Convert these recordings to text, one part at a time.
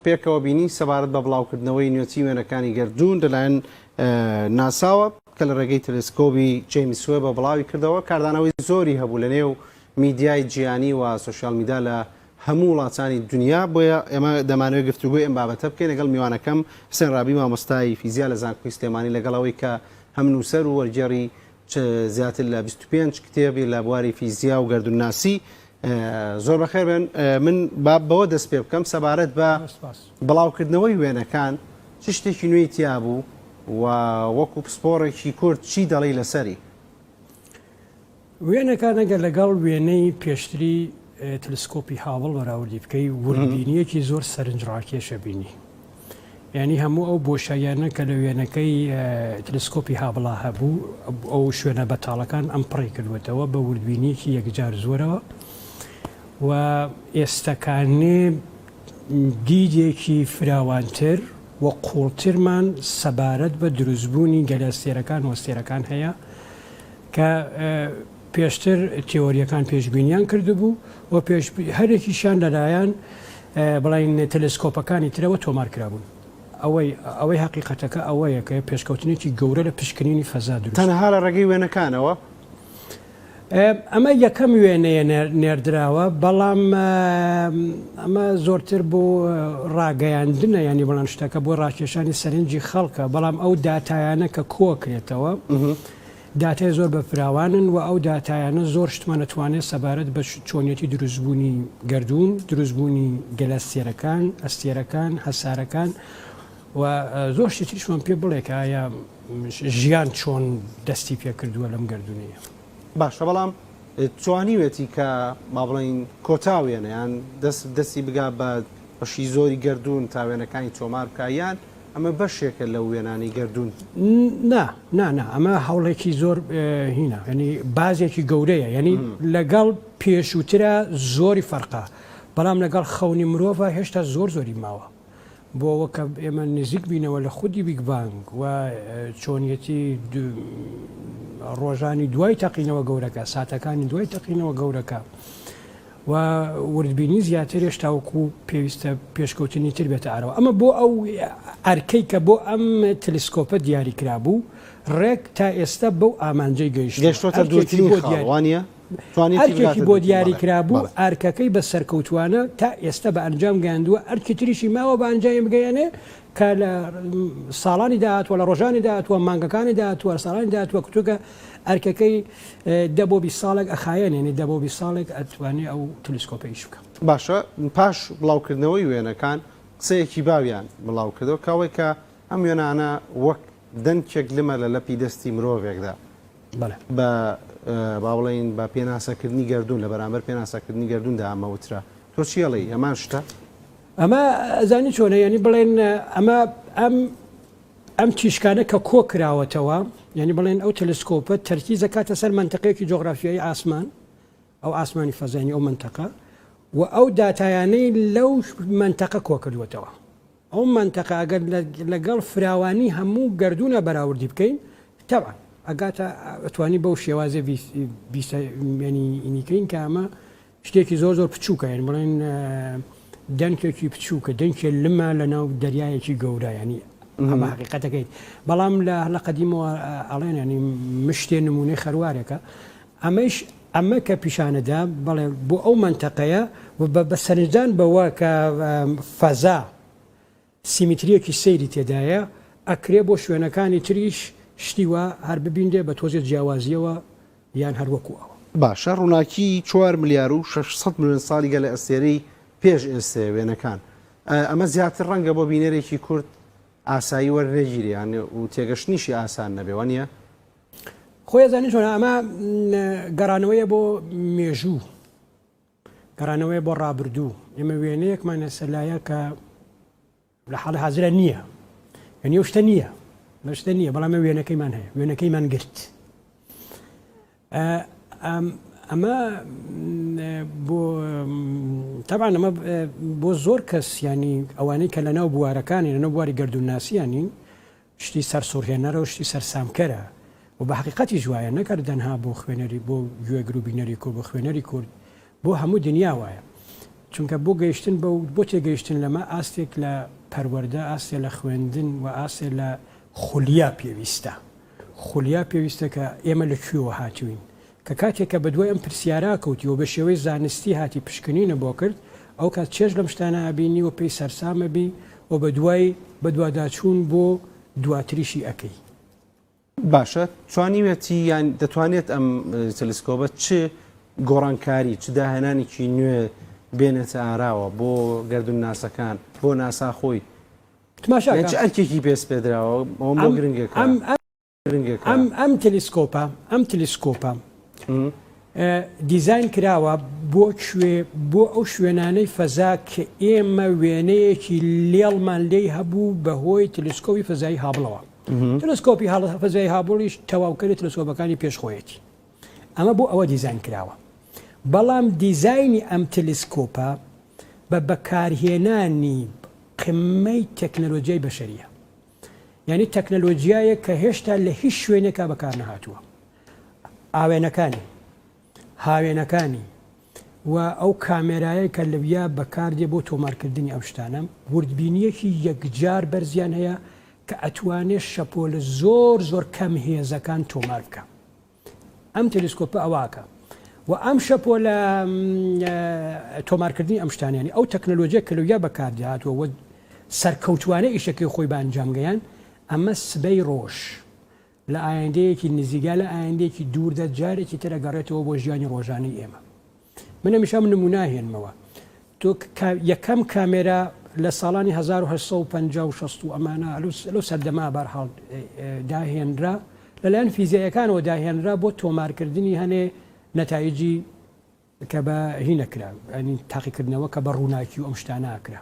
پێکەوە بینی سەبارەت بە بڵاوکردنەوەی نوێچی وێنەکانی گردوون لەلایەن ناساوە کە لە ڕێگەی تەلسکۆبی جەیمس وێب بە بڵاوی کردەوە کاردانەوەی زۆری هەبوو لە نێو میدیای جیهانی و سوشیال میدیا لە هەموو وڵاتانی دنیا بۆیە ئێمە دەمانوێت گفتوگوی ئەم بابەتە بکەین لەگەڵ میوانەکەم حسێن ڕابی مامۆستای فیزیا لە زانکۆی سلێمانی لەگەڵەوەی کە هەم نووسەر و وەرگێڕی زیاتر لە 25 کتێبی لە بواری فیزیا و گەردوونناسی زۆر بەخێر بێن من بەوە دەست پێ بکەم سەبارەت بە بڵاوکردنەوەی وێنەکان چ شتێکی نوێی تیا بوو و وەکو پسپۆڕێکی کورد چی دەڵی لەسەری وێنەکان ئەگەر لەگەڵ وێنەی پێشتری تلسکۆپی هاوڵ بەراوردی بکەی وردبینیەکی زۆر سەرنجڕاکێشە بینی یعنی هەموو ئەو بۆشایانە کە لە وێنەکەی تلسکۆپی هابڵا هەبوو ئەو شوێنە بەتاڵەکان ئەم پڕی کردوێتەوە بە وردبینیەکی یەکجار زۆرەوە و ئێستەکانێ دیدێکی فراوانتر و قوڵترمان سەبارەت بە دروستبوونی گەلەستێرەکان وەستێرەکان هەیە کە پێشتر تێۆریەکان پێشبینیان کردبوو و هەرێکیشان لەلایەن بڵین تەلسکۆپەکانی ترەوە تۆمار کرابوون ئەوەی حقیقەتەکە ئەوەیە کە پێشکەوتنێکی گەورە لە پشکنینی فەزا دروست تەنها لە ڕێگەی وێنەکانەوە ئەمە یەکەم وێنەیە نێردراوە بەڵام ئەمە زۆرتر بۆ ڕاگەیاندنە ینی بەڵام شتەکە بۆ ڕاکێشانی سەرنجی خەڵکە بەڵام ئەو داتایانە کە کۆکرێتەوە داتای زۆر بە فراوانن و ئەو داتایانە زۆر شتمان نەتوانێت سەبارەت بە چۆنیەتی دروستبوونی گردوون دروستبوونی گەلەستێرەکان ئەستێرەکان هەسارەکان و زۆر شتیشمان پێ بڵێ کە ئایا ژیان چۆن دەستی پێ کردووە لەم گردونەیە باشە بەڵام توانیوێتی کە ما بڵین کۆتاوێنە یان دەستی بگا بە بەشی زۆری گردوون تاوێنەکانی تۆمار بکایان ئەمە بەشێکە لە وێنانی گردوون نه ئەمە هەوڵێکی زۆر هینە ینی بازێکی گەورەیە ینی لەگەڵ پێشووترە زۆری فەرقا بەڵام لەگەڵ خەونی مرۆڤ هێشتا زۆری ماوە بۆ وەکە ئێمە نزیک بینەوە لە خودی بیگبانگ و چۆنیەتی ڕۆژانی دوای تەقینەوە گەورەکە ساتەکانی دوای تەقینەوە گەورەکە و وردبینی زیاتر هێشتاوەکو پێویستە پێشکەوتنی تر بێتە ئارەوە ئەمە بۆ ئەو ئەرکەی کە بۆ ئەم تەلسکۆپە دیاری کرابوو ڕێک تا ئێستا بەو ئامانجەی گەیشتۆتە دوورترین خاڵوانە ئەرکێکی بۆ دیاری کرابوو ئارکەکەی بە سەرکەوتوانە تا ئێستا بە ئەنجام گەاندووە ئەرکی تریشی ماوە بە ئەنجامی بگەیەنێ کە لە ساڵانی داهاتوە لە ڕۆژانی داهاتوە مانگەکانی داهاتوە ساڵانی داهاتوە کتوگە ئەرکەکەی دەبۆ 20 ساڵێک ئەخایەنێنی دەبۆ 20 ساڵێک ئەتوانێت ئەو تلسکۆپەیش بکە باشە پاش بڵاوکردنەوەی وێنەکان قسەیەکی باویان بڵاو کردەوە کاوەی کە ئەم وێنانە وەک دەنگێک لمە لە لەپی دەستی مرۆڤێکدا بە باوڵین بە پێناسەکردنی گردوون لە بەرامبەر پێناسەکردنی گردووندا ئەمەوترا تۆ چیەڵی ئەمان شتە ئەمە زانی چۆنە ینی بڵێن ئەمە ئەم تیشکانە کە کۆ کراوەتەوە ینی بڵێن ئەو تەلسکۆپە تەرکیزە کاتە سەر منتەقەیەکی جۆغرافیایی ئاسمان ئەو ئاسمانی فەزانی ئەو منتەقە و ئەو داتایانەی لەو منتەقە کۆ کردوێتەوە ئەو منتەقە ئەگەر لەگەڵ فراوانی هەموو گردونە بەراوردی بکەین تەوا ئەگاتە ئەتوانی بەو شێوازە ئینیکەین کە ئەمە شتێکی زۆر بچووکە یان بڵێن دەنکێکی بچووکە دەنکێ لمە لە ناو دەریایەکی گەورە ینی ئەمە حقیقەتەکەیت بەڵام لە قەدیمەوە ئەڵێن ینی مشتێ نمونەی خەروارێکە ئەمە کە پیشانەدا بەڵێ بۆ ئەو منتەقەیە بە سەرنجدان بەوە کە فەزا سیمیتریەکی سەیری تێدایە ئەکرێ بۆ شوێنەکانی تریش شتیوە هەر ببیندێ بە تۆزێت جیاوازیەوە یان هەروەکوەوە باشە ڕووناکی 4 ملیار و 600 میلیۆن ساڵی گەلە ئەستێرەی پێش ئێستا وێنەکان ئەمە زیاتر ڕەنگە بۆ بینەرێکی کورد ئاسایی وەرنەگیریان و تێگەشتنیشی ئاسان نەبێ وانە خۆی زانانی چۆن ئەمە گەڕانەوەیە بۆ مێژوو گەڕانەوەی بۆ ڕابردوو ئێمە وێنەیەکمانە سەلایە کە لە حاڵ حازرە نییە ینی شتە نییە شتە نییە بەڵام وێنەکەیمان هەیە وێنەکەیمان گرت ئەمە بۆ تەبان ئەمە بۆ زۆر کەس ینی ئەوانەی کە لە ناو بوارەکانی لە ناو بواری گردوونناسیانی شتی سەر سوورهێنەرە و شتی سەرسامکەرە و بە حقیقەتی جوایە نەکرد دەنها بۆ خوێنەری بۆ گوێگر و بینەری کورد بۆ خوێنەری کورد بۆ هەموو دنیا وایە چونکە بۆ گەیشتن بۆ تێگەیشتن لەمە ئاستێک لە پەروەردە، ئاستێ لە خوێندن و ئاستێ لە خولیا پێویستە. خولیا پێویستە کە ئێمە لەکوێوە هاتوین کە کاتێککە بە دوای ئەم پرسیارا کەوتیەوە بە شێوەی زانستی هاتی پشکنینە بۆ کرد، ئەو کات چێژ لەم شتانە ئابینی و پێی سەرسامە بی و بە دوای بە دوواداچوون بۆ دواتریشی ئەەکەی. باشە توانیوێتی یان دەتوانێت ئەم تەلسکۆبە چ گۆڕانکاری چ داهێنانێکی نوێ بێنێتە ئاراوە بۆ گەردون ناسەکان بۆ ناسا خۆی ئەرکێکی پێس پێدراوە بۆ گرنگەکە ئەم تەلسکۆپە دیزاین کراوە بۆ ئەو شوێنانەی فەزا کە ئێمە وێنەیەکی لێڵمان لێی هەبوو بەهۆی تەلسکۆپی فەزایی هابڵەوە. تەلسکۆپی فەزایی هابڵیش تەواوکەری تەلسکۆپەکانی پێشخۆیەتی. ئەمە بۆ ئەوە دیزاین کراوە. بەڵام دیزایانی ئەم تەلسکۆپە بە بەکارهێنانی قمەی تەکنەلۆجیای بەشەریە. یعنی تەکنەلۆجیایە کە هێشتا لە هیچ شوێنێکا بەکار نەهاتووە. ئاوێنەکانی، هاوێنەکانی و ئەو کامێرایە کە لەویا بەکاردێ بۆ تۆمارکردنی ئەم شتانە وردبینیەکی یەکجار بەرزیان هەیە کە ئەتوانێت شەپۆلە زۆر کەم هێزەکان تۆمار بکە. ئەم تەلسکۆپە ئەواکە و ئەم شەپۆلە تۆمارکردنی ئەم شتانیانی ئەو تەکنەلۆجیە کە لەویا بەکاردهاتوە و سەرکەوتوانە ئیشەکەی خۆی بە ئەنجامگەیان، ئەمە سبەی ڕۆژ لە ئایندەیەکی نزیگا لە ئایندەیەکی دووردە جارێکی تەرەگەڕێتەوە بۆ ژیانی ڕۆژانەی ئێمە. منە میشام نموناهێنمەوە تۆ یەکەم کامێرا لە ساڵانی 1950 و ئەمانە لەو سەردەما بەرحاڵ داهێنرا لەلایەن فیزیایەکانەوە داهێنرا بۆ تۆمارکردنی هەنێ نەتایجی کە بە هینەکرا، ئەنی تاقیکردنەوە کە بە ڕووناکی و ئەم شتانەکرا.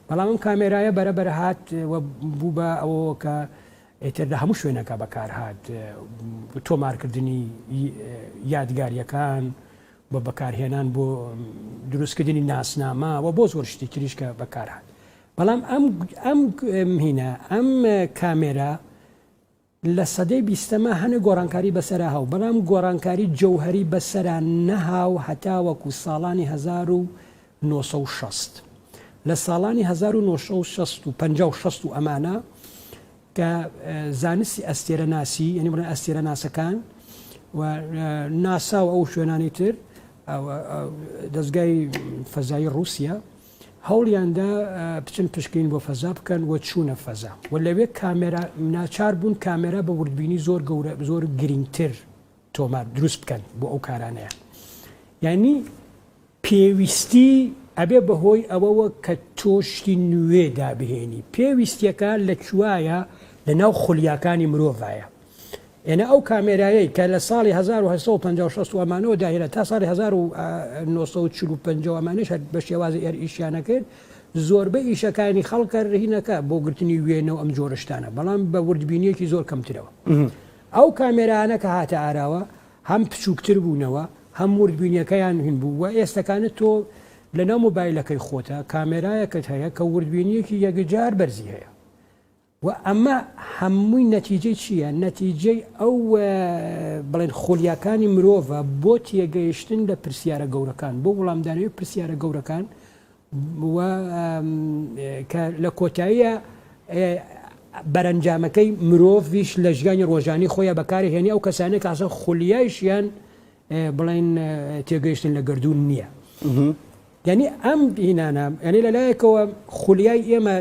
بەڵام ئەم کامێرایە بەرەبەر هات بوو بە ئەوە کە ئێتر لە هەموو شوێنەکە بەکار هات تۆمارکردنی یادگاریەکان بە بەکارهێنان بۆ دروستکردنی ناسنامە و بۆ زۆر شتی تریش کە بەکار هات. بەڵام ئەم کامێرا لە سەدەی بیستەمە هەنە گۆڕانکاری بەسەرا هاو، بەڵام گۆڕانکاری جەوهری بەسەرا نەهاو هەتا وەکو ساڵانی 1960. لە ساڵانی 1960 و ئەمانە کە زانستی ئەستێرە ناسی، یعنی بڵێن ئەستێرە ناسەکان و ناسا و ئەو شوێنانی تر دەستگای فەزایی رووسیا هەوڵیاندا بچن پشکین بۆ فەزا بکەن و چوونە فەزا و لەوێ کامێرا ناچار بوون کامێرا بە وردبینی زۆر گەورە زۆر گرنگتر تۆمار دروست بکەن بۆ ئەو کارانەیە. یعنی پێویستی ئەبێ بەهۆی ئەوەوە کە تۆشتی نوێ دابهێنی. پێویستیەکە لەکوایە لە ناو خولیاکانی مرۆڤایە. ئێنە ئەو کامێرایەی کە لە ساڵی 1950 ئەمانەوە داهێنە تا ساڵی 1945 ئەمانەش بە شێوازی ئیشیانە کرد، زۆربەی ئیشەکانی خەڵکە ڕهینەکە بۆ گرتنی وێنەوە ئەم جۆرەشتانە، بەڵام بە وردبینیەکی زۆر کەمترەوە. ئەو کامێرانە کە هاتە ئاراوە هەم بچووکتر بوونەوە هەم وردبینیەکەیان هین بوو و ئێستەکانت تۆ لە ناو مۆبایلەکەی خۆتە کامێرایەکەت هەیە کە وردبینیەکی یەکجار بەرزی هەیە و ئەمە هەمووی نەتیجەی چییە؟ نەتیجەی ئەو بڵێن خۆلیاکانی مرۆڤە بۆ تێگەیشتن لە پرسیارە گەورەکان، بۆ وەڵامدانەوەی پرسیارە گەورەکان کە لە کۆتاییە بەرەنجامەکەی مرۆڤیش لە ژیانی ڕۆژانی خۆیان بەکارهێنی ئەو کەسانە کە ئاسان خۆلیایشیان بڵێن تێگەیشتن لە گردون نییە. یعنی ئەم هینانە یعنی لەلایەکەوە خولیای ئێمە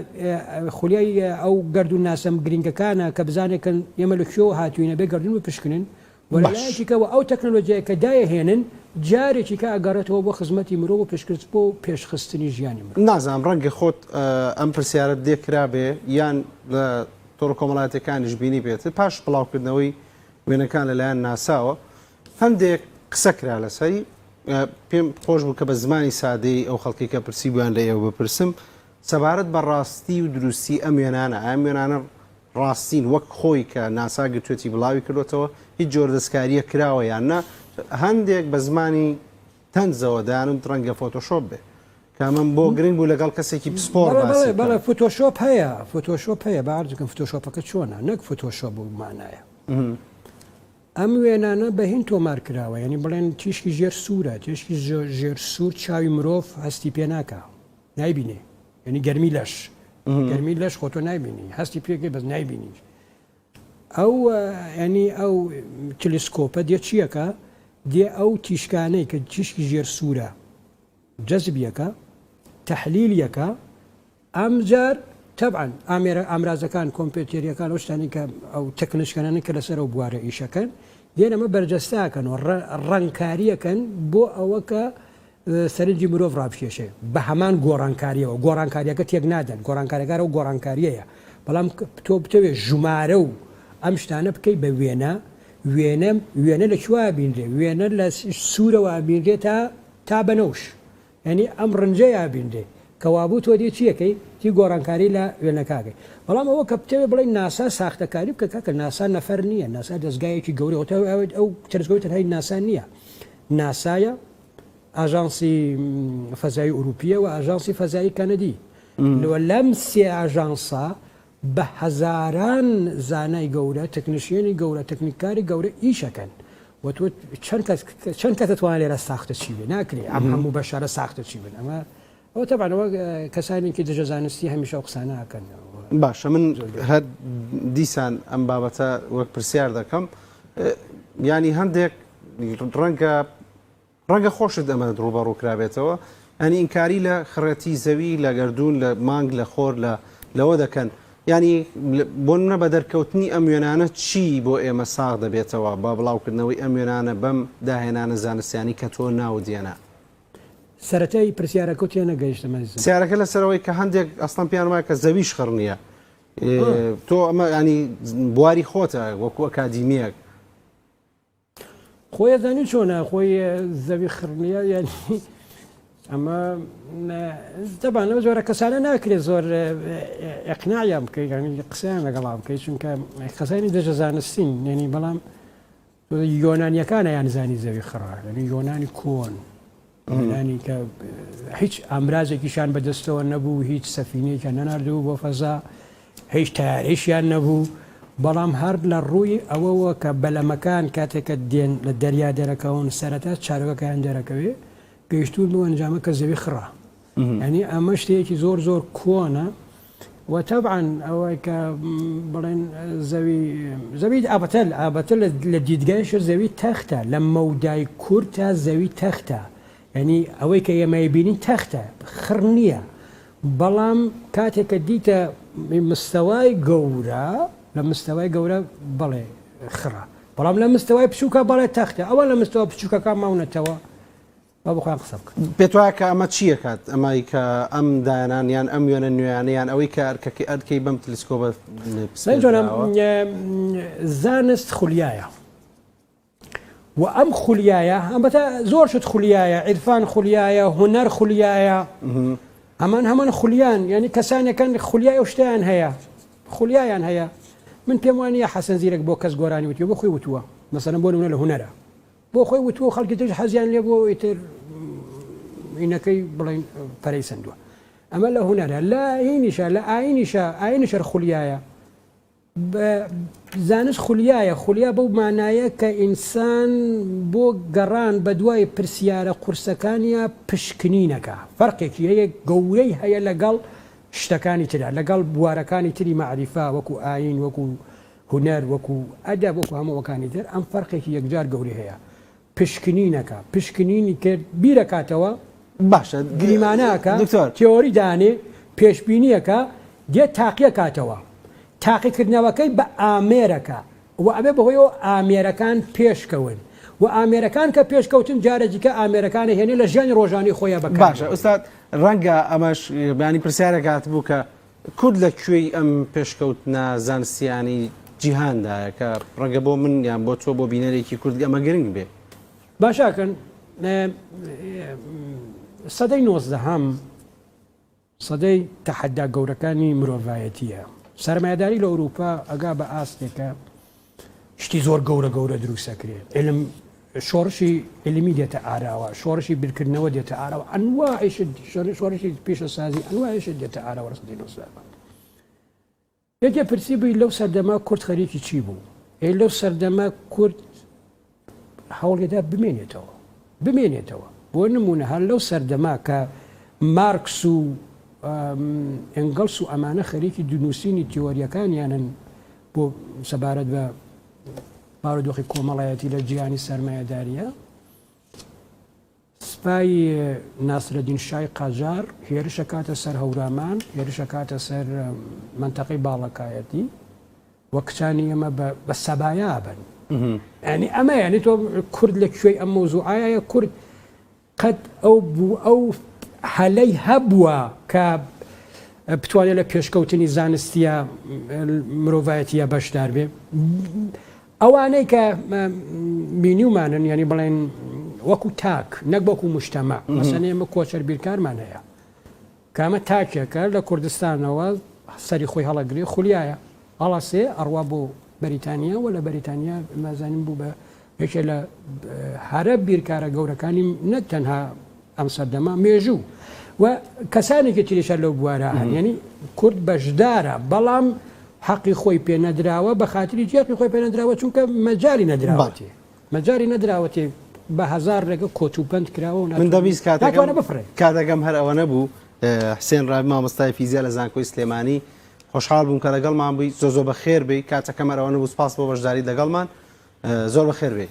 خولیای ئەو گردون ناسەم گرنگەکانە کە بزانێکن ئێمە لە کوێوە هاتووینە بێ گردون بپشکنن وەلایەکەوە ئەو تەکنۆلۆژیای کە دایەهێنن جارێکی کە ئەگەڕێتەوە بۆ خزمەتی مرۆڤ پێشکرد بۆ پێشخستنی ژیانی مرۆڤ. نازانم ڕەنگە خۆت ئەم پرسیارت دێکرابێ یان لە تۆڕ کۆمەڵاتەکانیش بینی بێت پاش بڵاوکردنەوەی وێنەکان لەلایەن ناساوە هەندێک قسەکرا لەسەری پێم خۆش بوو کە بە زمانی سادەی ئەو خەڵکی کە پرسی بوویان لە ئێوە بپرسم سەبارەت بە ڕاستی و دروستی ئەم وێنانە ئەم وێنانە ڕاستین وەک خۆی کە ناسا گرتوێتی بڵاوی کردوێتەوە هیچ جۆر دەستکاریە کراوە یان نە هەندێک بە زمانی تەنزەوە دایانم ڕەنگە فۆتۆشۆپ بێ کامەم بۆ گرنگ بوو لەگەڵ کەسێکی پسپۆر بەڵێ فۆتۆشۆپ هەیە باردەکەم فۆتۆشۆپەکە چۆنە نەک فۆتۆشۆپ بوو مانایە ئەم وێنانە بەهین تۆمار کراوە ینی بڵێن تیشکی ژێر سوورە تیشکی ژێر سوور چاوی مرۆڤ هەستی پێ ناکە نایبینێ ینی گەرمی لەش خۆ تۆ نایبینی هەستی پێگەی بەس نایبینی ئەو ینی ئەو تلسکۆپە دێ چیەکە دێ ئەو تیشکانەی کە تیشکی ژێر سوورە جەزبیەکە تەحلیلیەکە ئەمجار طبعاً ئامرازەکان کۆمپیوتەریەکان شتانی کە ئەو تەکنیشکانانی کە لەسەر و بوارە ئیشەکەن دێنەمە بەرجەستاکەن و ڕەنکاریەکەن بۆ ئەوە کە سەرنجی مرۆڤ ڕابکێشێ بە هەمان گۆڕانکاریەوە گۆڕانکاریەکە تێک نادەن گۆڕانکاریەکە و گۆڕانکاریەیە بەڵام تۆ بتەوێت ژمارە و ئەم شتانە بکەیت بە وێنە لە کووا بینرێ وێنە لە سوورەوە بینرێ تا بەنەوش ینی ئەم ڕنجەیە بینرێ کەوابوو تۆ دی چیەکەی تی گۆڕانکاری لە وێنەکەی بەڵام ئەوە کە بتەوێت بڵێ ناسا ساختەکاری بکە کە ناسا نەفەر نییە ناسا دەستگایەکی گەورەوە ئەو تەلسکۆپی تەنهای ناسا نییە ناسایە ئاژانسی فەزایی ئوروپیە و ئاژانسی فەزایی کەنەدی لەم سێ ئاژانسا بە هەزاران زانای گەورە تەکنیشیێنی گەورە تەکنیکاری گەورە ئیشەکەن و تۆ چەند کە دەتوانێت لێرە ساختە چی بێ ناکرێ ئەم هەموو بەشارە ساختە چی بن ئەمە ئەوە تەبانەوە کەسانێکی دژە زانستی هەمیشە قسانەکەن باشە من هەر دیسان ئەم بابەتە وەک پرسیار دەکەم ینی هەندێک ڕەنگە خۆشت ئەمە ڕوبەڕووکرابێتەوە ئەنی ئینکاری لە خڕەتی زەوی لە گەردوون لە مانگ لە خۆر لەوە دەکەن ینی بۆ منە بە دەرکەوتنی ئەم وێنانە چی بۆ ئێمە ساغ دەبێتەوە با بڵاوکردنەوەی ئەم وێنانە بەم داهێنانە زانستیانی کە تۆ ناودێنە سەرەتایی پرسیارەکە تێ نەگەیشتمە سیارەکە لەسەرەوەی کە هەندێک ئەستان پیانوایە کە زەویش خڕنیە تۆ ئەمە ینی بواری خۆتە وەکو ئەکادیمیەک خۆی زانین چۆنە خۆی زەوی خڕنیە یعنی ئەمە دەبانەوە زۆرە کەسانە ناکرێت زۆر ئەقناعیان بکەیت قسەیان لەگەڵا بکەیت چونکە قەزانی دەژە زانستین یعنی بەڵام یۆنانیەکانە یان زانی زەوی خڕا یعنی یۆنانی کۆن ینی کە هیچ ئامرازێکیشان بەدەستەوە نەبوو هیچ سەفینەیەکیان نەناردوو بۆ فەزا هیچ تاریشیان نەبوو بەڵام هەر لە ڕووی ئەوەوە کە بەلەمەکان کاتێکە دێن لە دەریا دەرەکەون سەرەتا چارەکەیان دەرەکەوێ گەیشتون بۆ ئەنجامە کە زەوی خڕا ینی ئەمە شتێکی زۆر زۆر کۆنە و طبعاً ئەوەی کە بڵێن زەوی ئابەتە لە دیدگایش زەوی تەختە لە مەودای کورتە زەوی تەختە ینی ئەوەی کە ئێمە بینین تەختە خڕ نییە بەڵام کاتێککە دیتە مستەوای گەورە لە مستەوای گەورە بڵێ خڕە بەڵام لە مستەوای بچووکە بەڵێ تەختە ئەوە لە مستەوە بچووکەکە ماونەتەوە با بخۆیان قسە بکە پێت وایە کە ئەمە چییە کات ئەمای کە ئەم دایانان یان ئەم وێنە نوێیانیان ئەوەی کە ئەرکەی بەم تلسکۆبە زانست خولیایە و ئەم خولیایە ئەمبەتە زۆر شت خولیایە عیرفان خولیایە هونەر خولیایە ئەمان هەمان خولیان ینی کەسانێکەکان خولیای شتیان هەیە خولیایان هەیە من پێم وانە حەسەن زیرەک بۆ کەس گۆرانی وتیوە بۆ خۆی وتووە مەسەلەن بۆ نمونە لە هونەرە بۆ خۆی وتووە خەڵکی تر حەزیان لێ بۆ ئیتر عینەکەی بڵێن پەرەی سندووە ئەمە لە هونەرە لا ئینیشە لە ئاینیشە خولیایە زانست خولیایە خولیا بەو مانایە کە ئینسان بۆ گەڕان بە دوای پرسیارە قورسەکانیە پشکنینەکە فەرقێکی هەیە گەورەی هەیە لەگەڵ شتەکانی ترە لەگەڵ بوارەکانی تری مەعریفا وەکو ئاین وەکو هونەر وەکو ئەدەب وەکو هەمووەکانی تر ئەم فەرقێکی یەکجار گەوری هەیە پشکنینەکە پشکنینی کرد بیرەکاتەوە باشە گریمانەکە تێۆری دانێ پێشبینیەکە دێت تاقیە کاتەوە تاقیکردنەوەکەی بە ئامێرەکە و ئەبێ بەهۆیەوە ئامێرەکان پێشکەون و ئامێرەکان کە پێشکەوتن جارێکیکە ئامێرەکانی هێنێ لە ژیانی ڕۆژانی خۆیان بەکار باشە ئوستاد ڕەنگە ئەمەش بەیانی پرسیارەکات بوو کە کورد لەکوێی ئەم پێشکەوتنە زانستیانی جیهاندایە کە ڕەنگە بۆ من یان بۆ تۆ بۆ بینەرێکی کوردی ئەمە گرنگ بێ باشاکەن سەدەی 19 سەدەی تەحەدا گەورەکانی مرۆڤایەتیە سەرمایه‌داری لە ئەوروپا ئەگا بە ئاستێکە شتی زۆر گەورە دروستەکرێت علم شۆڕشی علمی دێتە ئاراوە شۆڕشی بیرکردنەوە دێتە ئاراوە ئەنواعش شۆڕشی پیشەسازی ئەنواعش دێتە ئاراوە سەدەی 19 یەکێ پرسی بووی لەو سەردەما کورد خەریکی چی بوو لەو سەردەما کورد هەوڵێدا بمێنێتەوە بۆ نمونە هەر لەو سەردەما کە مارکس و ئەنگەڵس و ئەمانە خەریکی دونووسینی تیۆریەکانیانن بۆ سەبارەت بە بارودۆخی کۆمەڵایەتی لە جیهانی سەرمایەداریە سپای ناسرەدین شای قاجار هێرشە کاتە سەر هەورامان هێرشە کاتە سەر منتەقەی باڵەکایەتی وە کچانی ئەمە بە سەبایا بن ینی ئەمە یعنی تۆ کورد لە کوێی ئەم مۆزوعایە کورد قەت ئەو هەلەی هەبووە کە بتوانێت لە پێشکەوتنی زانستیە مرۆڤایەتیە بەشدار بێ ئەوانەی کە بینیومانن ینی بڵێن وەکو تاک نەک وەکو مشتەمە مەسەن ئێمە کۆچەر بیرکارمان هەیە کامە تاکێکە لە کوردستانەوە سەری خۆی هەڵەگرێ خولیایە هەڵاسێ ئەڕوا بۆ بەریتانیا و لە بەریتانیا مازانین بوو بە یەکێ لە هەرە بیرکارە گەورەکانی نەتەنها ئەم سەردەما مێژوو و کەسانێکی تریشە لەو بوارە هەن یعنی کورد بەشدارە بەڵام حەقی خۆی پێ نەدراوە بە خاتری جیاقی خۆی پێ نەدراوە چونکە مەجاری نەدراوەتێ مەجاری نەدراوەتێ بە هزار ڕێگە کۆچ و پند کراوە من دەبیست بفرێ کاتەکەم هەر ئەوە نەبوو حسێن ڕابی مامۆستای فیزیا لە زانکۆی سلێمانی خۆشحاڵ بووم کە لەگەڵمان بووی زۆر بە خێر بێ کاتەکەم هەر ئەوە نەبوو سپاس بۆ بەشداری لەگەڵمان زۆر بە خێر بێ